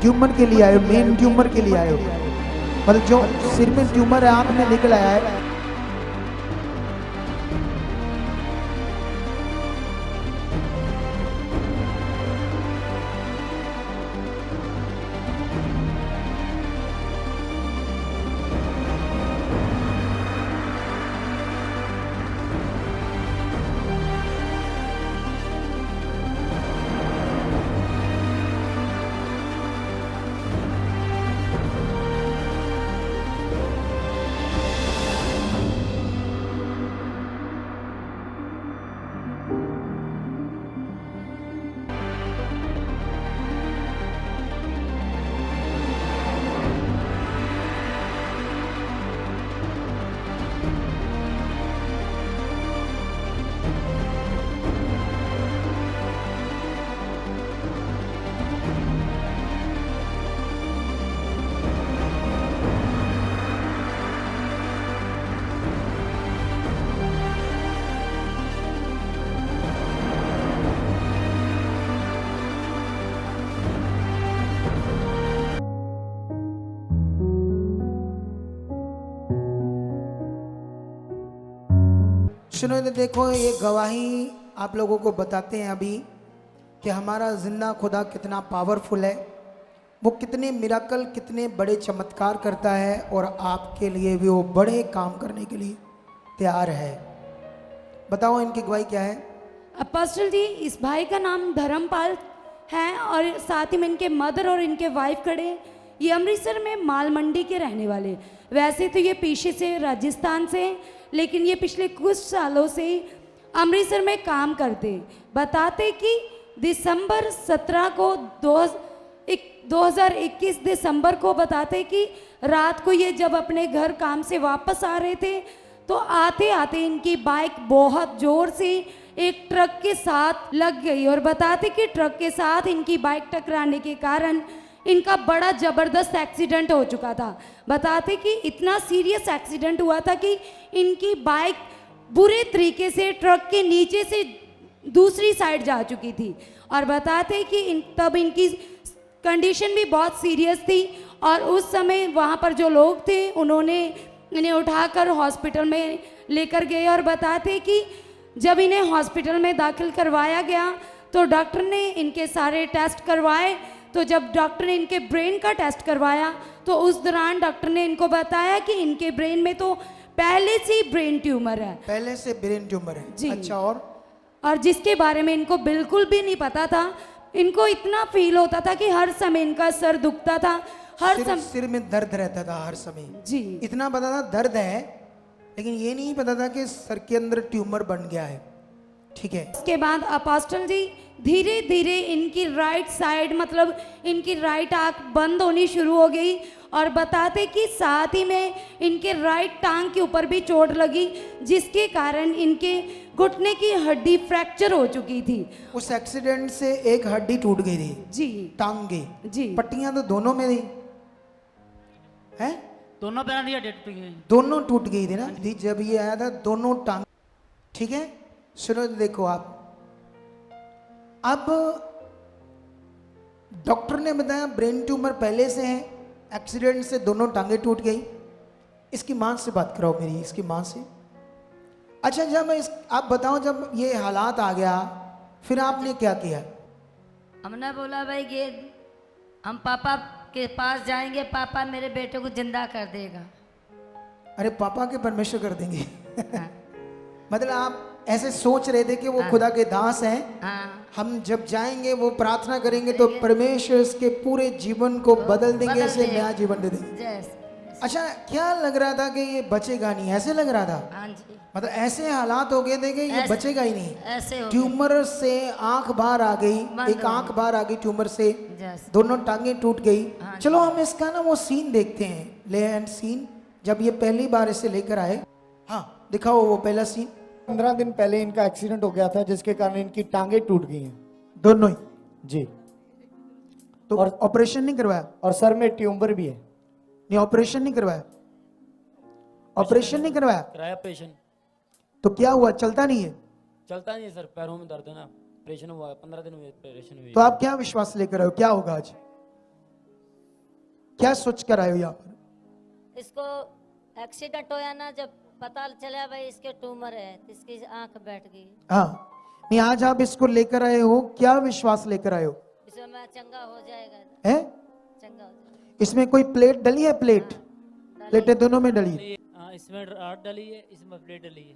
Tumour के लिए आए हो, मेन ट्यूमर के लिए आए हो, मतलब जो सिर में ट्यूमर है आंख में निकल आया है। सुनो तो देखो, ये गवाही आप लोगों को बताते हैं अभी कि हमारा जिंदा खुदा कितना पावरफुल है, वो कितने मिराकल, कितने बड़े चमत्कार करता है और आपके लिए भी वो बड़े काम करने के लिए तैयार है। बताओ इनकी गवाही क्या है। अपोस्टल जी, इस भाई का नाम धर्मपाल है और साथ ही में इनके मदर और इनके वाइफ खड़े। ये अमृतसर में माल मंडी के रहने वाले। वैसे तो ये पीछे से राजस्थान से, लेकिन ये पिछले कुछ सालों से अमृतसर में काम करते। बताते कि दिसंबर 17 को 2021 दिसंबर को बताते कि रात को ये जब अपने घर काम से वापस आ रहे थे तो आते आते इनकी बाइक बहुत जोर से एक ट्रक के साथ लग गई और बताते कि ट्रक के साथ इनकी बाइक टकराने के कारण इनका बड़ा ज़बरदस्त एक्सीडेंट हो चुका था। बताते कि इतना सीरियस एक्सीडेंट हुआ था कि इनकी बाइक बुरे तरीके से ट्रक के नीचे से दूसरी साइड जा चुकी थी और बताते कि तब इनकी कंडीशन भी बहुत सीरियस थी और उस समय वहाँ पर जो लोग थे उन्होंने इन्हें उठाकर हॉस्पिटल में लेकर गए और बताते कि जब इन्हें हॉस्पिटल में दाखिल करवाया गया तो डॉक्टर ने इनके सारे टेस्ट करवाए। तो जब डॉक्टर ने इनके ब्रेन का टेस्ट करवाया तो उस दौरान डॉक्टर ने इनको बताया कि इनके ब्रेन में तो पहले से ही ब्रेन ट्यूमर है। पहले से ब्रेन ट्यूमर है जी। अच्छा, और जिसके बारे में इनको बिल्कुल भी नहीं पता था। इनको इतना फील होता था कि हर समय इनका सर दुखता था, हर समय सिर में दर्द रहता था हर समय। जी। इतना पता था दर्द है, लेकिन ये नहीं पता था कि सर के अंदर ट्यूमर बन गया है। ठीक है। उसके बाद अपोस्टल जी धीरे धीरे इनकी राइट साइड, मतलब इनकी राइट आंख बंद होनी शुरू हो गई और बताते कि साथ ही में इनके राइट टांग के ऊपर भी चोट लगी जिसके कारण इनके घुटने की हड्डी फ्रैक्चर हो चुकी थी। उस एक्सीडेंट से एक हड्डी टूट गई थी जी, टांग की। जी। पट्टियां तो दोनों में थी, हैं? दोनों पैरों की हड्डी टूट गई, दोनों टूट गई थी ना। जब ये आया था दोनों टांग। ठीक है, सुनो देखो आप, अब डॉक्टर ने बताया ब्रेन ट्यूमर पहले से है, एक्सीडेंट से दोनों टांगे टूट गई। इसकी मां से बात कराओ मेरी, इसकी मां से। अच्छा, जब आप बताओ, जब ये हालात आ गया फिर आपने क्या किया? हमने बोला भाई ये हम पापा के पास जाएंगे, पापा मेरे बेटे को जिंदा कर देगा। अरे पापा के परमेश्वर कर देंगे। मतलब आप ऐसे सोच रहे थे कि वो खुदा के दास हैं। हम जब जाएंगे वो प्रार्थना करेंगे तो परमेश्वर इसके पूरे जीवन को बदल देंगे, इसे नया जीवन दे देंगे। अच्छा, क्या लग रहा था कि ये बचेगा नहीं? ऐसे लग रहा था? हाँ जी। मतलब ऐसे हालात हो गए थे कि ये बचेगा ही नहीं। ऐसे हो ट्यूमर से आंख बाहर आ गई, एक आंख बाहर आ गई ट्यूमर से, दोनों टांगे टूट गई। चलो हम इसका ना वो सीन देखते हैं, ले एंड सीन, जब ये पहली बार इसे लेकर आए। हाँ दिखाओ वो पहला सीन। 15 दिन पहले इनका एक्सीडेंट हो गया था जिसके कारण इनकी टांगे टूट गई हैं दोनों ही जी। तो और ऑपरेशन नहीं करवाया? और सर में ट्यूमर भी है। नहीं, ऑपरेशन नहीं करवाया? ऑपरेशन नहीं करवाया? कराया ऑपरेशन। तो क्या हुआ, चलता नहीं है? चलता नहीं है सर, पैरों में दर्द है ना, ऑपरेशन हुआ, 15 दिन हुए ऑपरेशन हुए। तो आप क्या विश्वास लेकर आए हो, क्या होगा आज? क्या सोच कर आए हो यहाँ पर? इसको एक्सीडेंट होया ना, जब पता चला भाई इसके ट्यूमर है तो इसकी आंख बैठ गई। हाँ, नहीं आज आप इसको लेकर आए हो, क्या विश्वास लेकर आए हो? इसमें मैं चंगा हो जाएगा, है चंगा हो जाएगा। इसमें कोई प्लेट डली है? प्लेटें दोनों में डली है। हाँ, इसमें राड डली है, इसमें प्लेट डली है।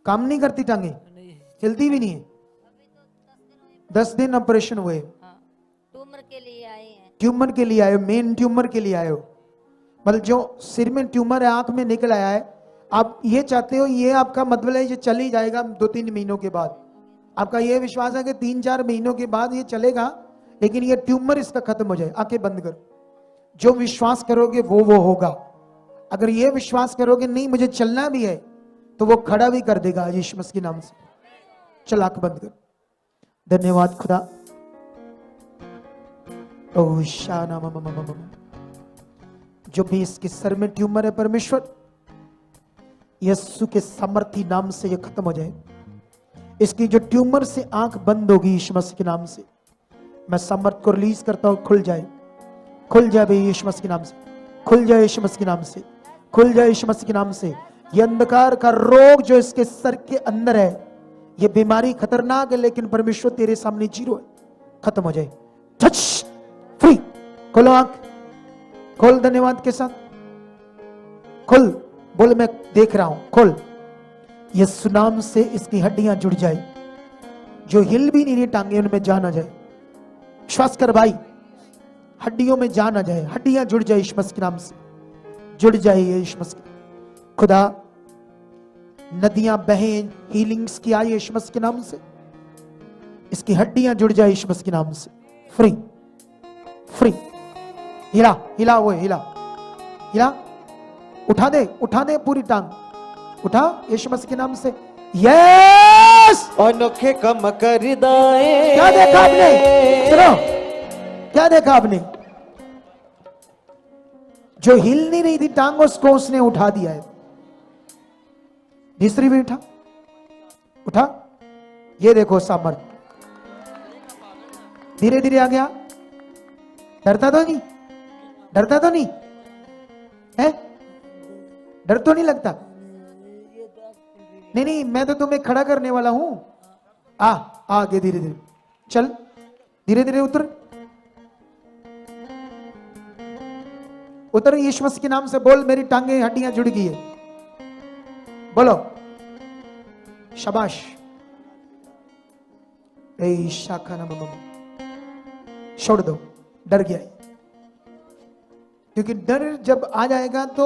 काम नहीं करती टांगे, नहीं, हिलती भी नहीं है। 10 दिन ऑपरेशन हुए। हाँ, ट्यूमर के लिए आए हैं। ट्यूमर के लिए आए हो? मेन ट्यूमर के लिए आए हो? मतलब जो सिर में ट्यूमर है, आंख में निकल आया है, आप ये चाहते हो, ये आपका मतलब है ये चल ही जाएगा 2-3 महीनों के बाद? आपका ये विश्वास है कि 3-4 महीनों के बाद ये चलेगा, लेकिन ये ट्यूमर इसका खत्म हो जाए। आंखें बंद करो। जो विश्वास करोगे वो होगा। अगर ये विश्वास करोगे नहीं मुझे चलना भी है, तो वो खड़ा भी कर देगा आज यीशु मसीह के नाम से। चल आंख बंद कर। धन्यवाद खुदा। ओह शाना मम मम मम। जो भी इसके सर में ट्यूमर है, परमेश्वर यीशु के सामर्थी नाम से ये खत्म हो जाए। इसकी जो ट्यूमर से आंख बंद होगी यीशु मसीह के नाम से, मैं सामर्थ को रिलीज करता हूं। खुल जाए, खुल जाए भाई यीशु मसीह के नाम से, खुल जाए यीशु मसीह के नाम से, खुल जाए यीशु मसीह के नाम से। ये अंधकार का रोग जो इसके सर के अंदर है, ये बीमारी खतरनाक है, लेकिन परमेश्वर तेरे सामने जीरो है, खत्म हो जाए। Touch free. खोलो आंख, खोल धन्यवाद के साथ, खुल। बोल मैं देख रहा हूं, खोल। यीशु नाम से इसकी हड्डियां जुड़ जाए, जो हिल भी नहीं रही टांगे उनमें जान आ जाए। श्वास कर भाई, हड्डियों में जान आ जाए, हड्डियां जुड़ जाए यीशु मसीह के नाम से, जुड़ जाए यीशु मसीह। खुदा नदियां बहें हीलिंग्स की आए यीशु मसीह के नाम से, इसकी हड्डियां जुड़ जाए यीशु मसीह के नाम से। Free free. हिला हिला, वो हिला हिला, उठा दे पूरी टांग, उठा यीशु मसीह के नाम से। यस, अनोखे कम कर दाए। क्या देखा आपने? चलो, क्या देखा आपने? जो हिल नहीं रही थी टांग, उसको उसने उठा दिया है। तीसरी भी उठा, उठा। ये देखो सामर्थ, धीरे धीरे आ गया। डरता तो नहीं? डरता तो नहीं है? डर तो नहीं लगता? नहीं नहीं, मैं तो तुम्हें खड़ा करने वाला हूं। आगे धीरे धीरे चल, धीरे धीरे उतर, उतर यीशु मसीह के नाम से। बोल मेरी टांगे हड्डियां जुड़ गई है, बोलो शाबाश। शाखा ना मम, छोड़ दो, डर गया है। क्योंकि डर जब आ जाएगा तो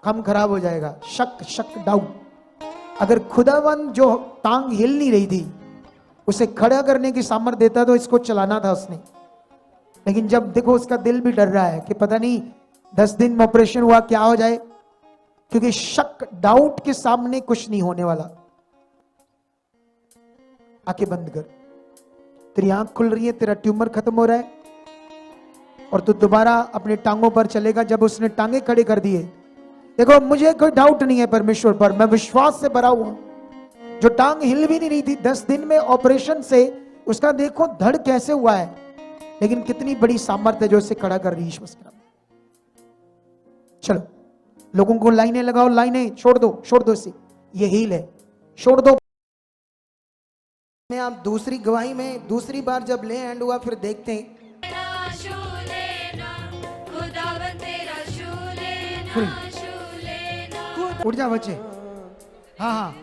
काम खराब हो जाएगा। शक डाउट। अगर खुदावन जो टांग हिल नहीं रही थी उसे खड़ा करने की सामर्थ्य देता तो इसको चलाना था उसने। लेकिन जब देखो उसका दिल भी डर रहा है कि पता नहीं 10 दिन में ऑपरेशन हुआ क्या हो जाए, क्योंकि शक डाउट के सामने कुछ नहीं होने वाला। आंखें बंद कर, तेरी आंख खुल रही है, तेरा ट्यूमर खत्म हो रहा है और तू दोबारा अपने टांगों पर चलेगा। जब उसने टांगे खड़े कर दिए, देखो मुझे कोई डाउट नहीं है परमेश्वर पर, मैं विश्वास से भरा हुआ। जो टांग हिल भी नहीं रही थी 10 दिन में ऑपरेशन से, उसका देखो धड़ कैसे हुआ है, लेकिन कितनी बड़ी सामर्थ्य है जो उसे खड़ा कर रही है। चलो लोगों को लाइनें लगाओ, लाइनें छोड़ दो इसे, ये हील है, छोड़ दो। आप दूसरी गवाही में दूसरी बार जब ले एंड हुआ, फिर देखते हैं। उठ जा बच्चे, हाँ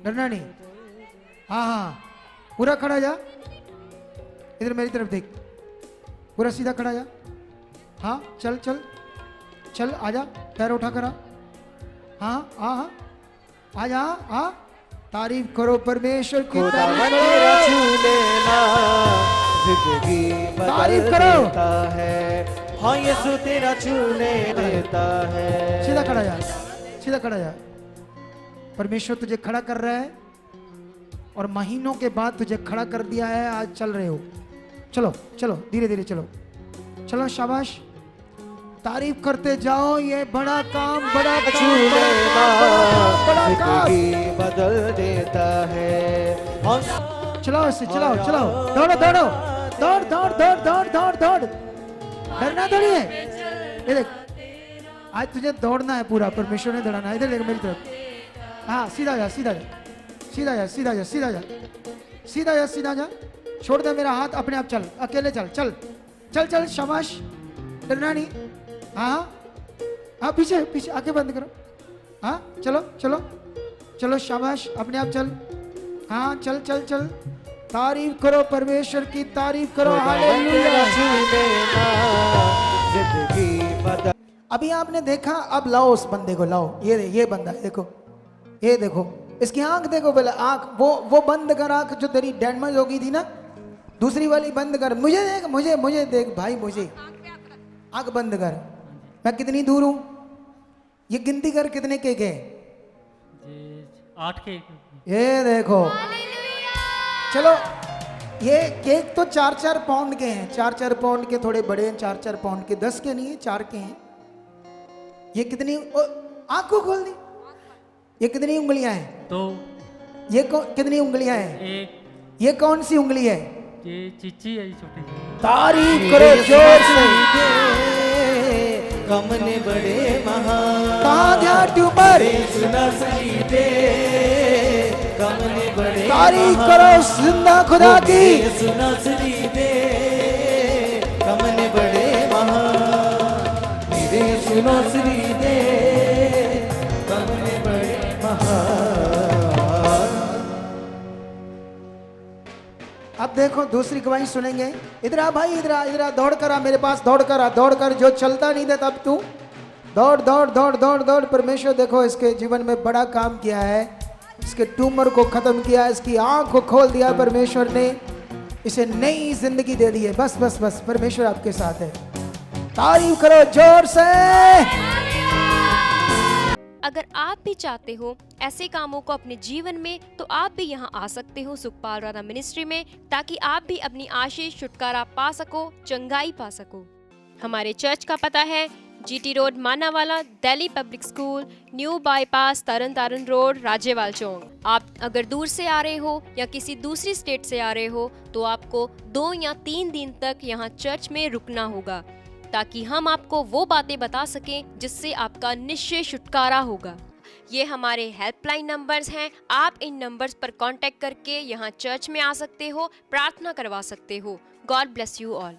डरना नहीं, हाँ पूरा खड़ा जा, इधर मेरी तरफ देख, पूरा सीधा खड़ा जा। हाँ चल चल चल, आजा, पैर उठा करा। हाँ आजा, हाँ तारीफ करो परमेश्वर की, तारीफ करो। हाँ यीशु तेरा छूने देता है। सीधा खड़ा जा, सीधा खड़ा जा। परमेश्वर तुझे खड़ा कर रहा है और महीनों के बाद तुझे खड़ा कर दिया है। आज चल रहे हो, चलो चलो धीरे धीरे चलो, चलो शाबाश, तारीफ करते जाओ। ये बड़ा काम, बड़ा काम बदल देता है। चलाओ इसे, चलाओ चलाओ, दौड़ो दौड़ो, दौड़ दौड़ दौड़ दौड़ दौड़ दौड़, डरना थोड़ी है। ये देख, आज तुझे दौड़ना है पूरा, परमेश्वर ने दौड़ाना है। इधर देख मेरी तरफ। हाँ, सीधा जा, सीधा जा, सीधा जा, सीधा जा, सीधा जा, सीधा जा, सीधा जा। छोड़ दे मेरा हाथ, अपने आप चल, अकेले चल, चल चल चल, शाबाश, डरना नहीं। हाँ हाँ, पीछे पीछे, आंखें बंद करो। हाँ, चलो चलो चलो, शाबाश, अपने आप चल। हाँ, चल चल चल, तारीफ करो परमेश्वर की, तारीफ करो। हालेलुया। जिंदगी बदल। अभी आपने देखा, अब लाओ उस बंदे को, लाओ। ये बंदा है, देखो, ये देखो, इसकी आंख देखो पहले, आंख वो बंद कर, आंख जो तेरी डैमेज हो गई थी ना, दूसरी वाली बंद कर। मुझे देख, मुझे देख भाई, मुझे आंख बंद कर। मैं कितनी दूर हूं, ये गिनती कर कितने केक है। जी 8 के। ये देखो, चलो, ये केक तो 4-4 पाउंड के हैं, 4-4 पाउंड के, थोड़े बड़े हैं, 4-4 पाउंड के, 10 के नहीं है, 4 के हैं। ये कितनी, आंख को खोल दी, ये कितनी उंगलियां हैं? 2। ये कितनी उंगलियां हैं? 1। ये कौन सी उंगली है? ये चीची है, ये छोटी सी। तारीफ करो जोर से। कम ने बड़े महान, कहाँ गया ट्यूमर? सुना सही दे, कम ने बड़े तारीफ करो जिंदा खुदा की। सुना सही दे, कम ने बड़े महान, मेरे सुनो सही दे, कम ने बड़े महान। अब देखो दूसरी गवाही सुनेंगे। इधर आ भाई, इधर आ, दौड़ कर आ मेरे पास, दौड़ कर। जो चलता नहीं था तब तू दौड़ दौड़ दौड़ दौड़ दौड़। परमेश्वर देखो इसके जीवन में बड़ा काम किया है, इसके ट्यूमर को खत्म किया, इसकी आंख को खोल दिया परमेश्वर ने, इसे नई जिंदगी दे दी है। बस बस बस, परमेश्वर आपके साथ है। तारीफ करो जोर से। अगर आप भी चाहते हो ऐसे कामों को अपने जीवन में, तो आप भी यहाँ आ सकते हो सुखपाल राणा मिनिस्ट्री में, ताकि आप भी अपनी आशीष छुटकारा पा सको, चंगाई पा सको। हमारे चर्च का पता है GT road Manawala, Delhi public school, new bypass, Tarn Taran road, Rajewal Chowk. आप अगर दूर से आ रहे हो या किसी दूसरी स्टेट से आ रहे हो, तो आपको 2 या 3 दिन तक यहाँ चर्च में रुकना होगा, ताकि हम आपको वो बातें बता सकें जिससे आपका निश्चय छुटकारा होगा। ये हमारे हेल्पलाइन नंबर्स हैं, आप इन नंबर्स पर कांटेक्ट करके यहाँ चर्च में आ सकते हो, प्रार्थना करवा सकते हो। God bless you all.